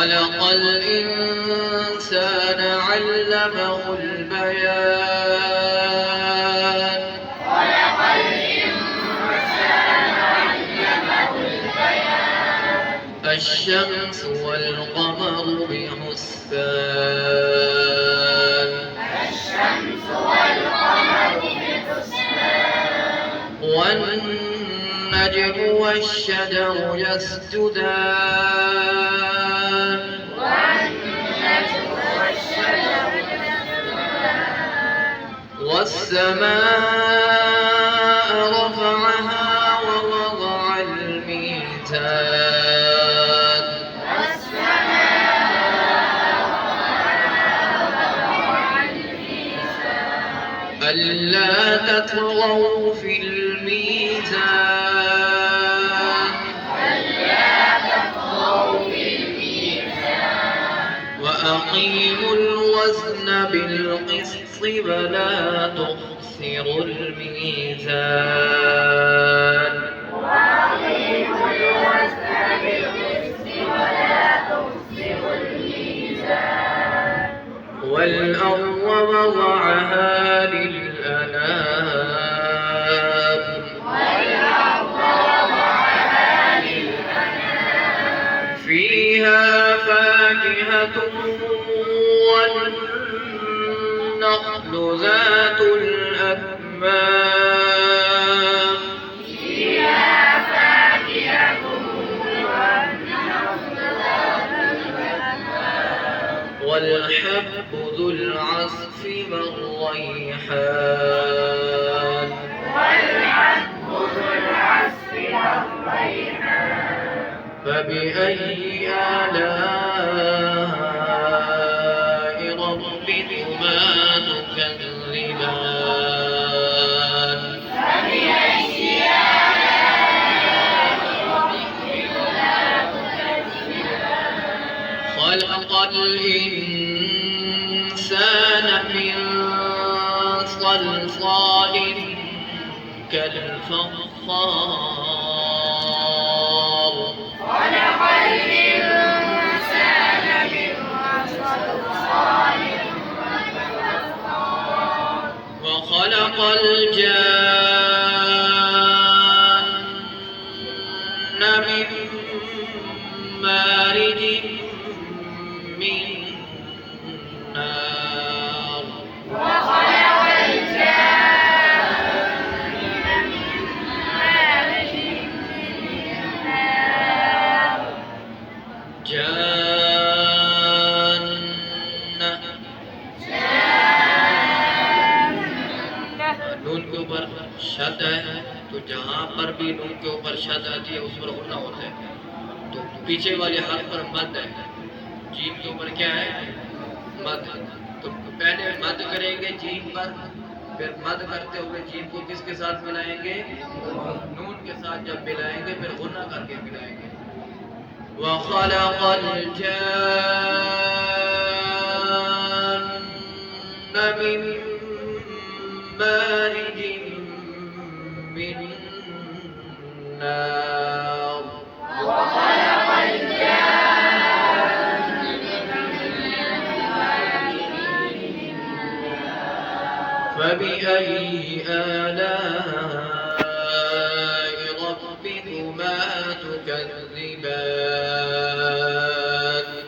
خلق الإنسان علمه البيان الشمس والقمر بحسبان والنجم والشجر يسجدان والسماء رفعها ووضع الميزان ألا تطغوا في الميزان وأقيموا الوزن بالقسط ولا تخسروا الميزان والأرض وضعها للأنام فيها فاكهة والنخل ذات الأكمام والحب ذو العصف والريحان فبأي آلاء ربكما تكذبان خلق الإنسان من صلصال كالفخار وخلق الجان من مارج من نار नून के ऊपर शद है तो जहाँ पर भी नून के ऊपर शद आती है उस पर गुन्ना होता है। तो पीछे वाले हाथ पर मद है, जीम के ऊपर क्या है मद। तो पहले मद करेंगे जीम पर, फिर मद करते हुए जीम को किसके साथ मिलाएंगे? नून के साथ जब मिलाएंगे फिर गुन्ना करके मिलाएंगे। वखलक़ल जान्न मिन मारिज من نار وخلق الجان فبأي آلاء ربكما تكذبان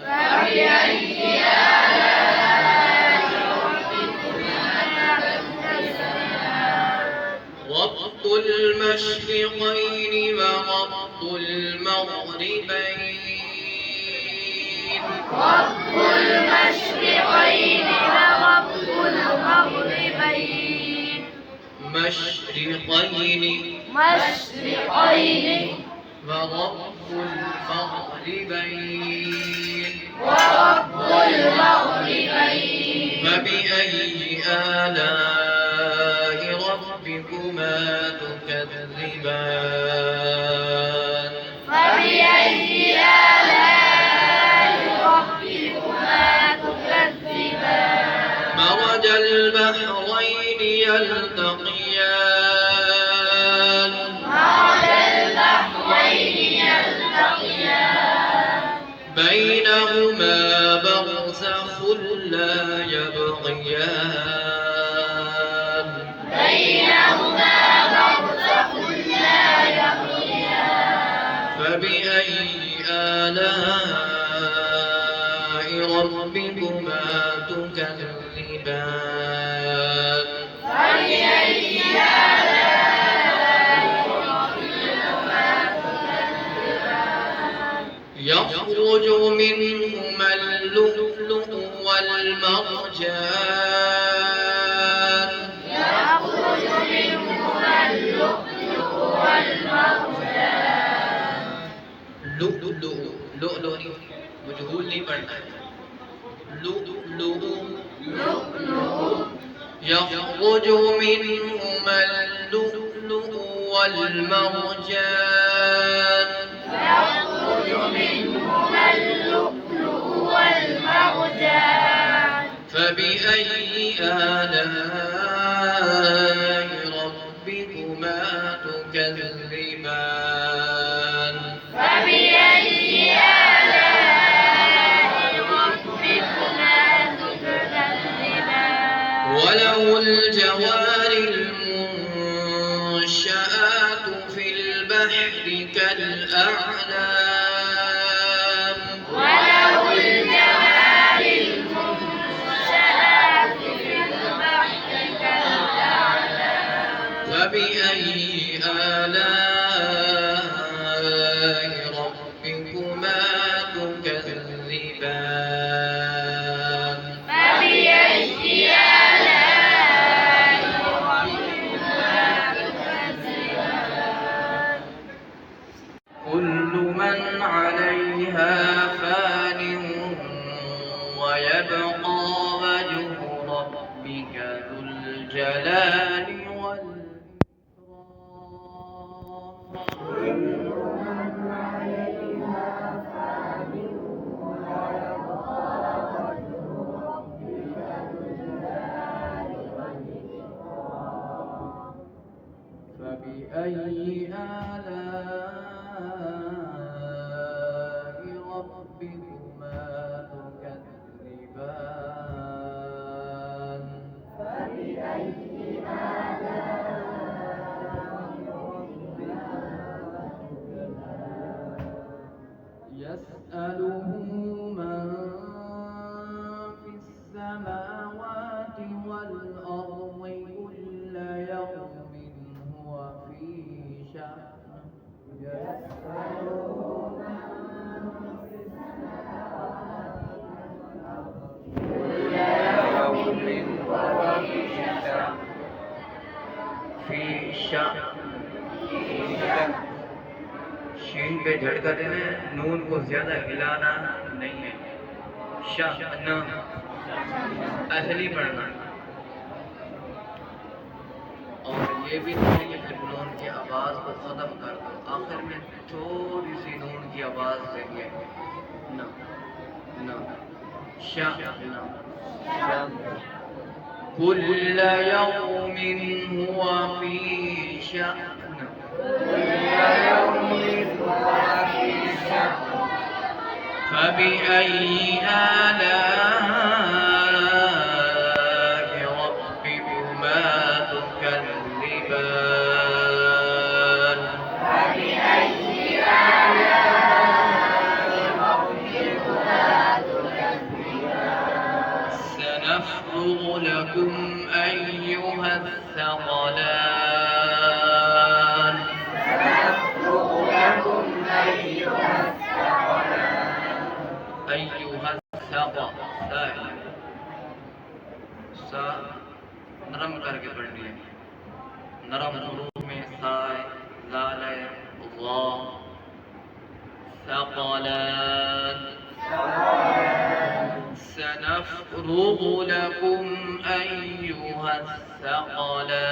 فبأي آلاء ربكما تكذبان رب المشرقين ورب المغربين رب المشرقين ورب المغربين مشرقين ورب المغربين فبأي آلاء ربكما تكذبان فبأي آلاء ربكما تكذبان مرج البحرين يلتقيان مرج البحرين يلتقيان بينهما لا يبغيان بينهما برزخ لا يبغيان فبأي آلاء ربكما تكذبان فبأي آلاء ربكما تكذبان يخرج منهما اللؤلؤ والمرجان يخرج منهما اللؤلؤ والمرجان لؤلؤ لؤلؤ مجهول नहीं पढ़ना है لؤلؤ يخرج منهما اللؤلؤ والمرجان يخرج منهما اللؤلؤ والمرجان فبأي آلاء ربكما تكذبان فبأي آلاء ربكما تكذبان وله الجوار المنشآت في البحر كالأعلام وله الجوار المنشآت في البحر كالأعلام فبأي آلاء ربكما تكذبان فبأي آلاء ربكما تكذبان كل من عليها فان ويبقى وجه ربك ذو الجلال والإكرام فبأي آلاء ربكما تكذبان يسأله من في السماوات والأرض كل يوم هو في شأن في शअन शीन पे झटका देना है, नून को ज्यादा हिलाना नहीं है। शअन ऐसे नहीं पढ़ना। और ये भी नहीं कि फिर नून की आवाज को खत्म कर दो, आखिर में थोड़ी सी नून की आवाज देंगे न न शअन कुल्ल यौमिन हुआ फी शअन فبأي آلاء ربكما تكذبان سنفرغ لكم أيها الثقلان أيها الثقلان सा नरम करके पढ़नी है, नरम हरूफ में साय लाल अल्लाह ثقلان سنفرغ لكم أيها الثقلان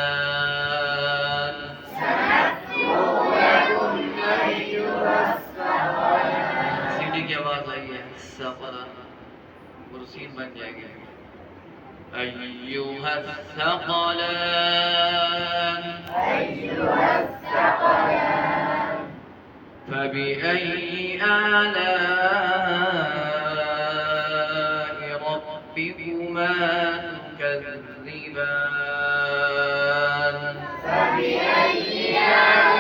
सीढ़ी की आवाज आई है सफलन कुर्सीन बन जाएगी أيها الثقلان فبأي آلاء ربكما تكذبان فبأي آلاء